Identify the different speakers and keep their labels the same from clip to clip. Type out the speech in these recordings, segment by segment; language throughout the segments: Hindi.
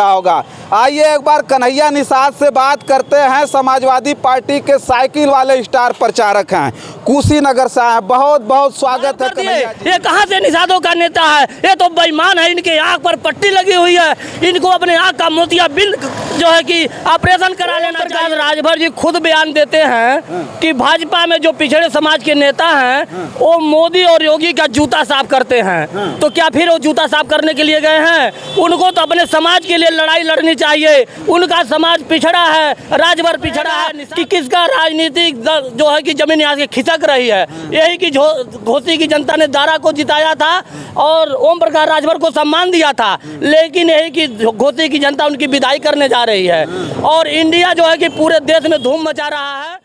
Speaker 1: होगा। आइए एक बार कन्हैया निषाद से बात करते हैं। समाजवादी पार्टी के साइकिल वाले स्टार प्रचारक हैं, कुशीनगर से आए। बहुत बहुत स्वागत है कन्हैया जी।
Speaker 2: ये कहाँ से निषादों का नेता है? ये तो बेईमान है। इनके आँख पर पट्टी लगी हुई है। इनको अपने आँख का मोतिया बिल जो है कि ऑपरेशन करा लेना चाहिए। राजभर जी खुद बयान देते हैं कि भाजपा में जो पिछड़े समाज के नेता हैं वो मोदी और योगी का जूता साफ करते हैं। तो क्या फिर वो जूता साफ करने के लिए गए हैं? उनको तो अपने समाज के लिए लड़ाई लड़नी चाहिए। उनका समाज पिछड़ा है, राजभर पिछड़ा है कि किसका राजनीतिक जो है कि जमीन यहाँ से खिसक रही है। यही कि घोसी की जनता ने दारा को जिताया था और ओम प्रकाश राजभर को सम्मान दिया था, लेकिन यही कि घोसी की जनता उनकी विदाई करने जा रही है और इंडिया जो है कि पूरे देश में धूम मचा रहा है।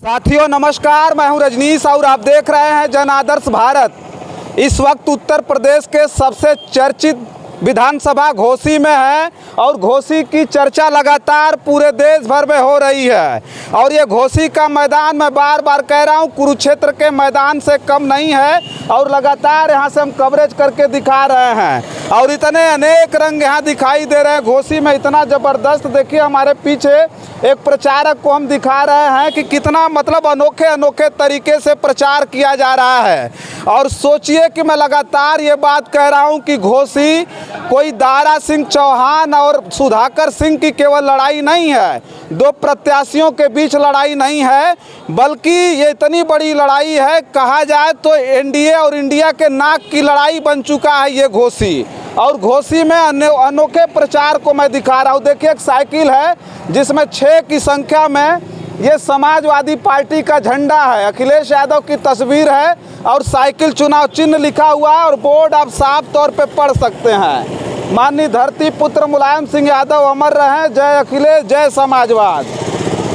Speaker 1: साथियों नमस्कार, मैं हूं रजनीश और आप देख रहे हैं जन आदर्श भारत। इस वक्त उत्तर प्रदेश के सबसे चर्चित विधानसभा घोसी में है और घोसी की चर्चा लगातार पूरे देश भर में हो रही है। और ये घोसी का मैदान मैं बार बार कह रहा हूँ कुरुक्षेत्र के मैदान से कम नहीं है और लगातार यहाँ से हम कवरेज करके दिखा रहे हैं और इतने अनेक रंग यहाँ दिखाई दे रहे हैं। घोसी में इतना ज़बरदस्त, देखिए हमारे पीछे एक प्रचारक को हम दिखा रहे हैं कि कितना मतलब अनोखे अनोखे तरीके से प्रचार किया जा रहा है। और सोचिए कि मैं लगातार ये बात कह रहा हूँ कि घोसी कोई दारा सिंह चौहान और सुधाकर सिंह की केवल लड़ाई नहीं है, दो प्रत्याशियों के बीच लड़ाई नहीं है, बल्कि ये इतनी बड़ी लड़ाई है, कहा जाए तो एनडीए और इंडिया के नाक की लड़ाई बन चुका है ये घोसी। और घोसी में अनोखे प्रचार को मैं दिखा रहा हूँ। देखिए एक साइकिल है जिसमें 6 की संख्या में ये समाजवादी पार्टी का झंडा है, अखिलेश यादव की तस्वीर है और साइकिल चुनाव चिन्ह लिखा हुआ है और बोर्ड आप साफ तौर पे पढ़ सकते हैं, माननीय धरती पुत्र मुलायम सिंह यादव अमर रहे, जय अखिलेश जय समाजवाद।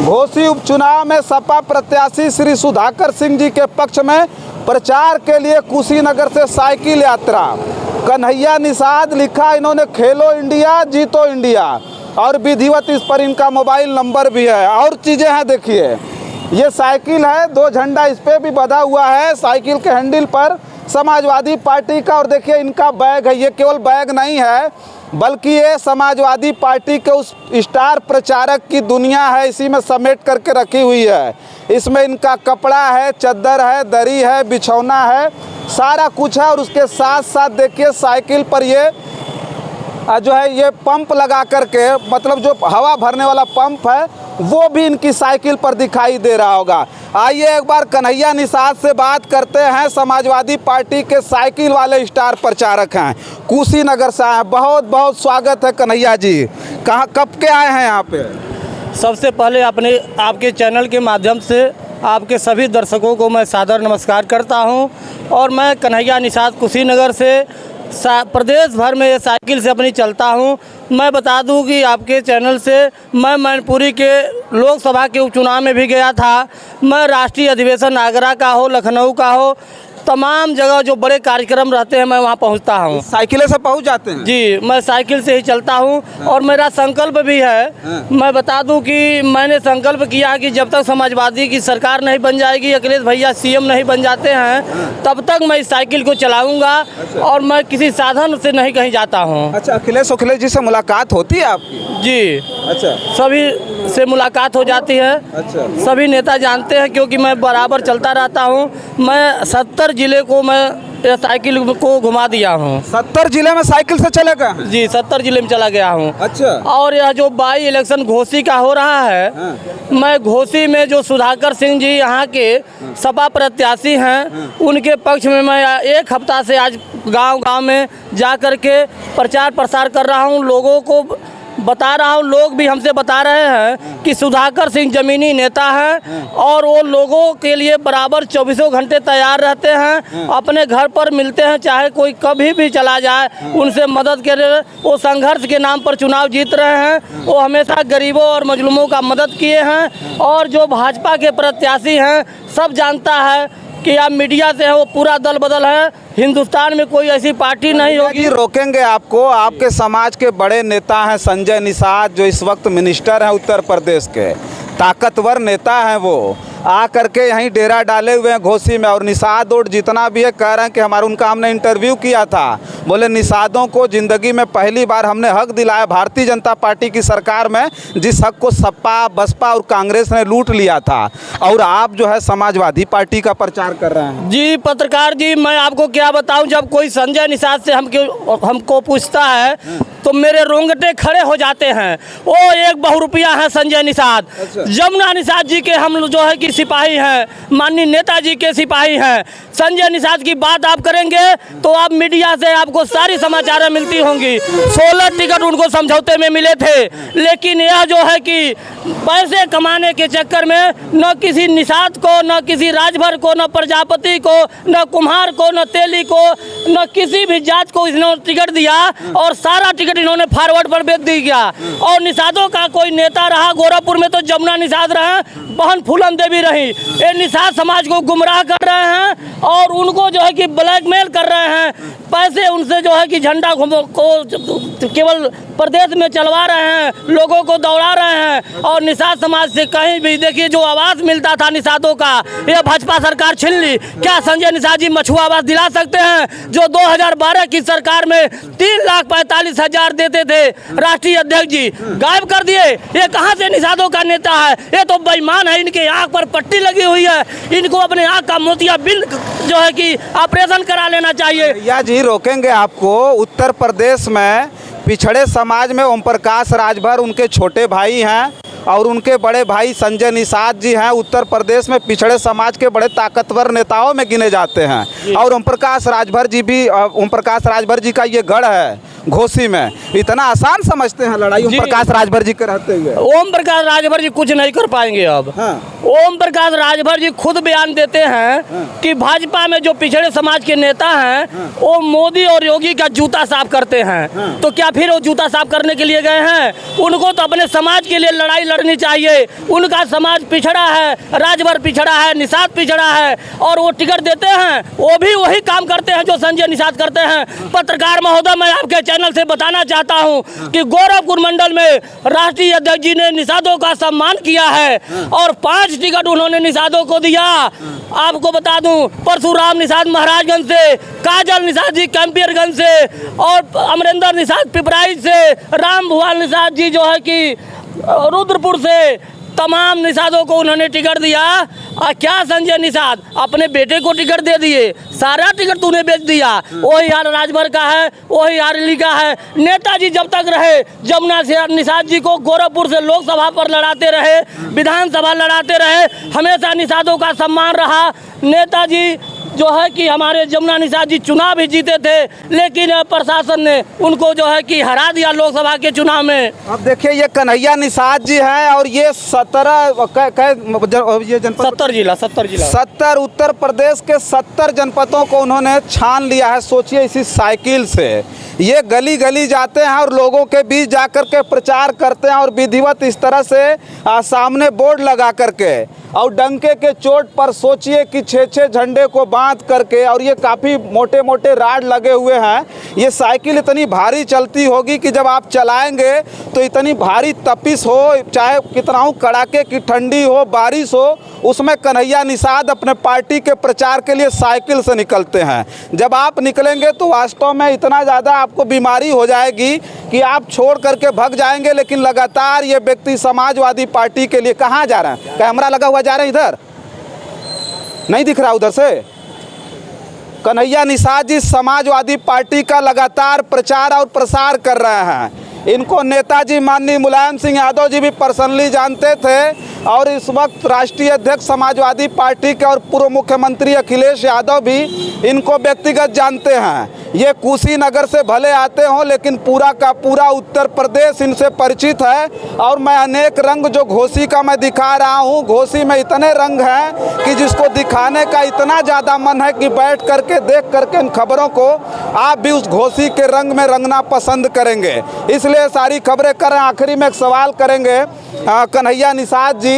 Speaker 1: घोसी उपचुनाव में सपा प्रत्याशी श्री सुधाकर सिंह जी के पक्ष में प्रचार के लिए कुशीनगर से साइकिल यात्रा। कन्हैया निषाद लिखा इन्होंने, खेलो इंडिया जीतो इंडिया, और विधिवत इस पर इनका मोबाइल नंबर भी है और चीज़ें हैं। देखिए ये साइकिल है, 2 झंडा इस पर भी बंधा हुआ है साइकिल के हैंडल पर समाजवादी पार्टी का। और देखिए इनका बैग है, ये केवल बैग नहीं है बल्कि ये समाजवादी पार्टी के उस स्टार प्रचारक की दुनिया है, इसी में समेट करके रखी हुई है। इसमें इनका कपड़ा है, चद्दर है, दरी है, बिछौना है, सारा कुछ है। और उसके साथ साथ देखिए साइकिल पर ये जो है ये पंप लगा करके, मतलब जो हवा भरने वाला पंप है वो भी इनकी साइकिल पर दिखाई दे रहा होगा। आइए एक बार कन्हैया निषाद से बात करते हैं। समाजवादी पार्टी के साइकिल वाले स्टार प्रचारक हैं, कुशीनगर से आए। बहुत बहुत स्वागत है कन्हैया जी। कहाँ कब के आए हैं यहाँ पे?
Speaker 2: सबसे पहले आपके चैनल के माध्यम से आपके सभी दर्शकों को मैं सादर नमस्कार करता हूं। और मैं कन्हैया निषाद कुशीनगर से प्रदेश भर में ये साइकिल से अपनी चलता हूं। मैं बता दूं कि आपके चैनल से मैं मैनपुरी के लोकसभा के उपचुनाव में भी गया था। मैं राष्ट्रीय अधिवेशन आगरा का हो, लखनऊ का हो, तमाम जगह जो बड़े कार्यक्रम रहते हैं मैं वहां पहुंचता हूं।
Speaker 1: साइकिलें से पहुंच जाते हैं?
Speaker 2: जी, मैं साइकिल से ही चलता हूं। और मेरा संकल्प भी है, मैं बता दूं कि मैंने संकल्प किया कि जब तक समाजवादी की सरकार नहीं बन जाएगी, अखिलेश भैया सीएम नहीं बन जाते हैं, तब तक मैं इस साइकिल को चलाऊंगा। और मैं किसी साधन से नहीं कहीं जाता हूँ।
Speaker 1: अच्छा, अखिलेश जी से मुलाकात होती है आपकी?
Speaker 2: जी,
Speaker 1: अच्छा,
Speaker 2: सभी से मुलाकात हो जाती है।
Speaker 1: अच्छा,
Speaker 2: सभी नेता जानते हैं क्योंकि मैं बराबर चलता रहता हूँ। मैं 70 जिले को मैं साइकिल को घुमा दिया हूँ।
Speaker 1: 70 जिले में साइकिल से चले गए?
Speaker 2: जी, 70 जिले में चला गया हूँ।
Speaker 1: अच्छा।
Speaker 2: और यह जो बाई इलेक्शन घोसी का हो रहा है, मैं घोसी में जो सुधाकर सिंह जी यहाँ के सपा प्रत्याशी हैं उनके पक्ष में मैं 1 हफ्ता से आज गांव-गांव में जा कर के प्रचार प्रसार कर रहा हूँ, लोगों को बता रहा हूँ। लोग भी हमसे बता रहे हैं कि सुधाकर सिंह जमीनी नेता हैं और वो लोगों के लिए बराबर 24 घंटे तैयार रहते हैं। अपने घर पर मिलते हैं, चाहे कोई कभी भी चला जाए, उनसे मदद के लिए वो संघर्ष के नाम पर चुनाव जीत रहे हैं। वो हमेशा गरीबों और मजलूमों का मदद किए हैं। और जो भाजपा के प्रत्याशी हैं, सब जानता है कि आप मीडिया से है, वो पूरा दल बदल है। हिंदुस्तान में कोई ऐसी पार्टी नहीं होगी।
Speaker 1: रोकेंगे आपको, आपके समाज के बड़े नेता हैं संजय निषाद, जो इस वक्त मिनिस्टर हैं उत्तर प्रदेश के, ताकतवर नेता हैं वो। आ करके यहीं डेरा डाले हुए हैं घोसी में। और निषाद और जितना भी है कह रहे हैं कि हमारा उनका हमने इंटरव्यू किया था, बोले निषादों को ज़िंदगी में पहली बार हमने हक दिलाया भारतीय जनता पार्टी की सरकार में, जिस हक को सपा बसपा और कांग्रेस ने लूट लिया था। और आप जो है समाजवादी पार्टी का प्रचार कर रहे हैं।
Speaker 2: जी पत्रकार जी, मैं आपको क्या बताऊं, जब कोई संजय निषाद से हमको पूछता है तो मेरे रोंगटे खड़े हो जाते हैं। वो एक बहुरुपिया है संजय निषाद। जमुना निषाद जी के हम जो है कि सिपाही हैं, माननीय नेताजी के सिपाही हैं। संजय निषाद की बात आप करेंगे तो आप मीडिया से आपको सारी समाचारें मिलती होंगी। 16 टिकट उनको समझौते में मिले थे, लेकिन यह जो है कि पैसे कमाने के चक्कर में न किसी निषाद को, न किसी राजभर को, न प्रजापति को, न कुम्हार को, न तेली को, न किसी भी जात को इन्होंने टिकट दिया और सारा टिकट इन्होंने फॉरवर्ड पर बेच दिया। और निषादों का कोई नेता रहा गोरखपुर में तो जमुना निषाद रहे, बहन फूलन देवी रही। ये निषाद समाज को गुमराह कर रहे हैं और उनको जो है कि ब्लैकमेल कर रहे हैं। पैसे उनसे जो है कि झंडा को केवल प्रदेश में चलवा रहे हैं, लोगों को दौड़ा रहे हैं। और निषाद समाज से कहीं भी देखिए जो आवास मिलता था निषादों का, यह भाजपा सरकार छीन ली। क्या संजय निषाद जी मछुआ आवास दिला सकते हैं जो 2012 की सरकार में 3,45,000 देते थे? राष्ट्रीय अध्यक्ष जी गायब कर दिए। ये कहाँ से निषादों का नेता है? ये तो बेईमान है। इनके आँख पर पट्टी लगी हुई है, इनको अपने आँख का मोतियाबिंद जो है कि ऑपरेशन करा लेना चाहिए।
Speaker 1: या जी रोकेंगे आपको। उत्तर प्रदेश में पिछड़े समाज में ओम प्रकाश राजभर उनके छोटे भाई हैं और उनके बड़े भाई संजय निषाद जी हैं। उत्तर प्रदेश में पिछड़े समाज के बड़े ताकतवर नेताओं में गिने जाते हैं। और ओम प्रकाश राजभर जी का ये गढ़ है घोसी में। इतना आसान समझते हैं लड़ाई ओम प्रकाश राजभर जी के रहते हुए?
Speaker 2: ओम प्रकाश राजभर जी कुछ नहीं कर पाएंगे अब। ओम प्रकाश राजभर जी खुद बयान देते हैं कि भाजपा में जो पिछड़े समाज के नेता हैं वो मोदी और योगी का जूता साफ करते हैं। तो क्या फिर वो जूता साफ करने के लिए गए हैं? उनको तो अपने समाज के लिए लड़ाई लड़नी चाहिए। उनका समाज पिछड़ा है, राजभर पिछड़ा है, निषाद पिछड़ा है और वो टिकट देते हैं, वो भी वही काम करते हैं जो संजय निषाद करते हैं। पत्रकार महोदय, मैं आपके चैनल से बताना चाहता हूं कि गोरखपुर मंडल में राष्ट्रीय अध्यक्ष जी ने निषादों का सम्मान किया है और 5 टिकट उन्होंने निषादों को दिया। आपको बता दूं, परशुराम निषाद महाराजगंज से, काजल निषाद जी कैंपियरगंज से और अमरेंद्र निषाद पिपराइच से, राम भुआल निषाद जी जो है कि रुद्रपुर से, तमाम निषादों को उन्होंने टिकट दिया। और क्या संजय निषाद अपने बेटे को टिकट दे दिए? सारा टिकट तूने बेच दिया। वही हाल राजभर का है, वही आरली का है। नेताजी जब तक रहे जमुना से निषाद जी को गोरखपुर से लोकसभा पर लड़ाते रहे, विधानसभा लड़ाते रहे, हमेशा निषादों का सम्मान रहा। नेताजी जो है कि हमारे जमुना निषाद जी चुनाव भी जीते थे, लेकिन प्रशासन ने उनको जो है कि हरा दिया लोकसभा के चुनाव में।
Speaker 1: अब देखिए ये कन्हैया निषाद जी हैं और ये 70 उत्तर प्रदेश के 70 जनपदों को उन्होंने छान लिया है। सोचिए इसी साइकिल से ये गली गली जाते हैं और लोगों के बीच जाकर के प्रचार करते हैं और विधिवत इस तरह से सामने बोर्ड लगा करके और डंके के चोट पर सोचिए कि 6-6 झंडे को बांध करके, और ये काफ़ी मोटे मोटे राड लगे हुए हैं। ये साइकिल इतनी भारी चलती होगी कि जब आप चलाएंगे तो इतनी भारी तपिश हो, चाहे कितना हो कड़ाके की ठंडी हो, बारिश हो, उसमें कन्हैया निषाद अपने पार्टी के प्रचार के लिए साइकिल से निकलते हैं। जब आप निकलेंगे तो वास्तव में इतना ज़्यादा आपको बीमारी हो जाएगी कि आप छोड़ करके भाग जाएंगे। लेकिन लगातार ये व्यक्ति समाजवादी पार्टी के लिए कहाँ जा रहे हैं? कैमरा लगा हुआ जा रहे हैं, इधर नहीं दिख रहा उधर से? कन्हैया निषाद जी समाजवादी पार्टी का लगातार प्रचार और प्रसार कर रहे हैं। इनको नेताजी माननीय मुलायम सिंह यादव जी भी पर्सनली जानते थे और इस वक्त राष्ट्रीय अध्यक्ष समाजवादी पार्टी के और पूर्व मुख्यमंत्री अखिलेश यादव भी इनको व्यक्तिगत जानते हैं। ये कुशीनगर से भले आते हों लेकिन पूरा का पूरा उत्तर प्रदेश इनसे परिचित है। और मैं अनेक रंग जो घोसी का मैं दिखा रहा हूँ, घोसी में इतने रंग हैं कि जिसको दिखाने का इतना ज़्यादा मन है कि बैठ करके देख करके इन खबरों को आप भी उस घोसी के रंग में रंगना पसंद करेंगे। इसलिए सारी खबरें कर रहे हैं। आखिरी में एक सवाल करेंगे कन्हैया निषाद जी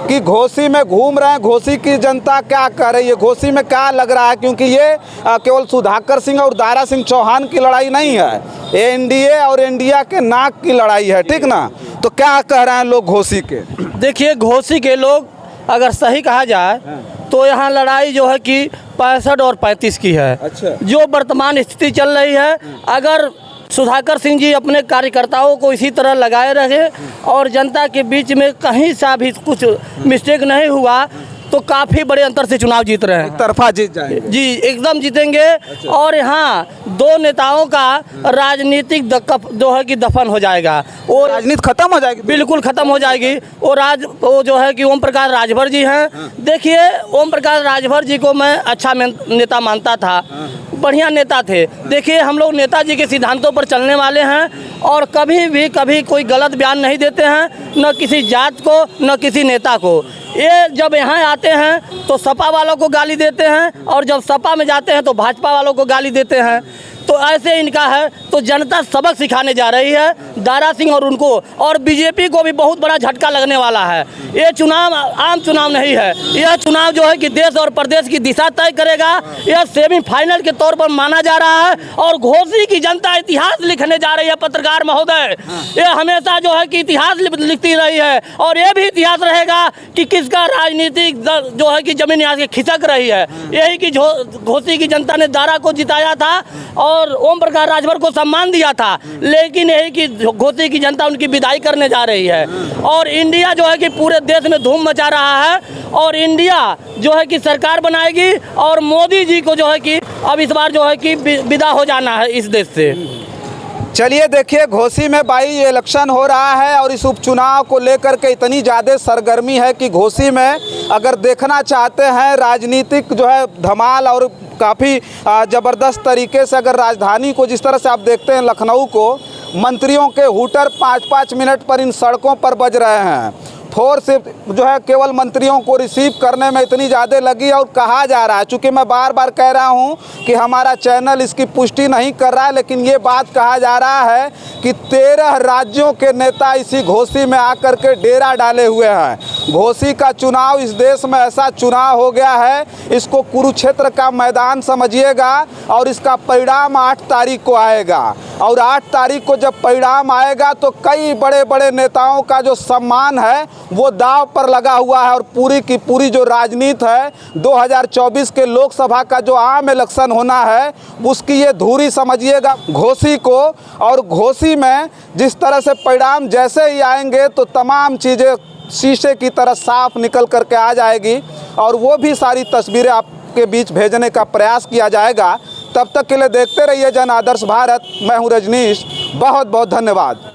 Speaker 1: कि घोसी में घूम रहे हैं, घोसी की जनता क्या कह रही है, घोसी में क्या लग रहा है? क्योंकि ये केवल सुधाकर सिंह और दारा सिंह चौहान की लड़ाई नहीं है, ये एनडीए और इंडिया के नाक की लड़ाई है, ठीक ना? तो क्या कह रहे हैं लोग घोसी के?
Speaker 2: देखिए, घोसी के लोग अगर सही कहा जाए तो यहाँ लड़ाई जो है कि 65 और 35 की है।
Speaker 1: अच्छा।
Speaker 2: जो वर्तमान स्थिति चल रही है, अगर सुधाकर सिंह जी अपने कार्यकर्ताओं को इसी तरह लगाए रहे और जनता के बीच में कहीं सा भी कुछ मिस्टेक नहीं हुआ तो काफ़ी बड़े अंतर से चुनाव जीत रहे हैं।
Speaker 1: तरफा जीत जाएंगे
Speaker 2: जी, एकदम जीतेंगे। और यहाँ दो नेताओं का राजनीतिक जो है कि दफन हो जाएगा, और
Speaker 1: राजनीति खत्म हो जाएगी।
Speaker 2: बिल्कुल खत्म हो जाएगी। वो जो है कि ओम प्रकाश राजभर जी हैं। देखिए, ओम प्रकाश राजभर जी को मैं अच्छा नेता मानता था, बढ़िया नेता थे। देखिए, हम लोग नेताजी के सिद्धांतों पर चलने वाले हैं और कभी कोई गलत बयान नहीं देते हैं, न किसी जात को न किसी नेता को। ये जब यहाँ आते हैं तो सपा वालों को गाली देते हैं और जब सपा में जाते हैं तो भाजपा वालों को गाली देते हैं। तो ऐसे इनका है, तो जनता सबक सिखाने जा रही है दारा सिंह और उनको, और बीजेपी को भी बहुत बड़ा झटका लगने वाला है। ये चुनाव आम चुनाव नहीं है, यह चुनाव जो है कि देश और प्रदेश की दिशा तय करेगा। यह सेमीफाइनल के तौर पर माना जा रहा है और घोसी की जनता इतिहास लिखने जा रही है। पत्रकार महोदय, ये हमेशा जो है कि इतिहास लिखती रही है और ये भी इतिहास रहेगा कि किसका राजनीतिक जो है कि जमीन यहाँ से खिसक रही है। यही कि घोसी की जनता ने दारा को जिताया था और ओम प्रकाश राजभर को सम्मान दिया था, लेकिन यही कि घोसी की जनता उनकी विदाई करने जा रही है। और इंडिया जो है कि पूरे देश में धूम मचा रहा है और इंडिया जो है कि सरकार बनाएगी और मोदी जी को जो है कि अब इस बार जो है कि विदा हो जाना है इस देश से।
Speaker 1: चलिए, देखिए, घोसी में बाई इलेक्शन हो रहा है और इस उपचुनाव को लेकर के इतनी ज़्यादा सरगर्मी है कि घोसी में अगर देखना चाहते हैं राजनीतिक जो है धमाल और काफ़ी ज़बरदस्त तरीके से, अगर राजधानी को जिस तरह से आप देखते हैं लखनऊ को, मंत्रियों के हूटर 5-5 मिनट पर इन सड़कों पर बज रहे हैं। फोर्स जो है केवल मंत्रियों को रिसीव करने में इतनी ज़्यादा लगी और कहा जा रहा है, चूँकि मैं बार बार कह रहा हूँ कि हमारा चैनल इसकी पुष्टि नहीं कर रहा है, लेकिन ये बात कहा जा रहा है कि 13 राज्यों के नेता इसी घोसी में आकर के डेरा डाले हुए हैं। घोसी का चुनाव इस देश में ऐसा चुनाव हो गया है, इसको कुरुक्षेत्र का मैदान समझिएगा और इसका परिणाम 8 तारीख को आएगा। और 8 तारीख को जब परिणाम आएगा तो कई बड़े बड़े नेताओं का जो सम्मान है वो दाव पर लगा हुआ है और पूरी की पूरी जो राजनीति है 2024 के लोकसभा का जो आम इलेक्शन होना है उसकी ये धुरी समझिएगा घोसी को। और घोसी में जिस तरह से परिणाम जैसे ही आएंगे तो तमाम चीज़ें शीशे की तरह साफ निकल करके आ जाएगी और वो भी सारी तस्वीरें आपके बीच भेजने का प्रयास किया जाएगा। तब तक के लिए देखते रहिए जन आदर्श भारत। मैं हूँ रजनीश, बहुत बहुत धन्यवाद।